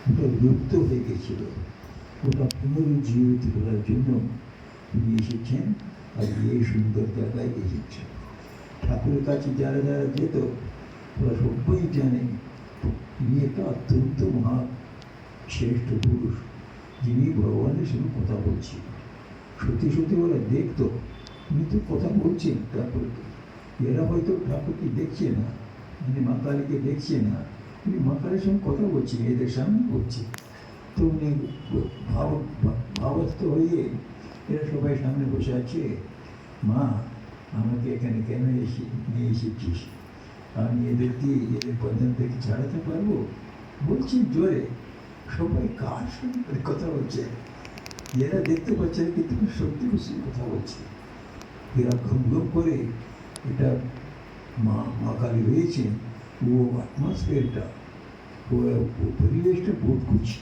ওটা লুপ্ত হয়ে গেছিল, ওটা পুনরুজ্জীবিত করার জন্য তিনি এসেছেন আর এই সুন্দর জায়গায় এসেছেন। ঠাকুরের কাছে যারা যারা যেত ওরা সবাই জানে তিনি একটা অত্যন্ত মহা শ্রেষ্ঠ পুরুষ, যিনি ভগবানের সঙ্গে কথা বলছেন। সত্যি সত্যি ওরা দেখতো উনি তো কথা বলছেন ঠাকুরকে। এরা হয়তো ঠাকুরকে দেখছে না, মানে মা কালীকে দেখছে না, উনি মা কালীর সঙ্গে কথা বলছেন, এদের সামনে বলছে। তো উনি ভাবস্থ হয়ে এরা সবাই সামনে বসে আছে, মা আমাকে এখানে কেন নিয়ে এসেছিস? আমি এদেরকে এদের বন্ধন থেকে ছাড়াতে পারবো? বলছি জোরে। সবাই কার সঙ্গে কথা বলছে, এরা দেখতে পাচ্ছে কিন্তু সত্যি সত্যি কথা বলছে। এরা ঘুম ঘুম করে এটা মা কালী রয়েছেন, ও অ্যাটমসফিয়ারটা, ও পরিবেশটা বোধ করছে।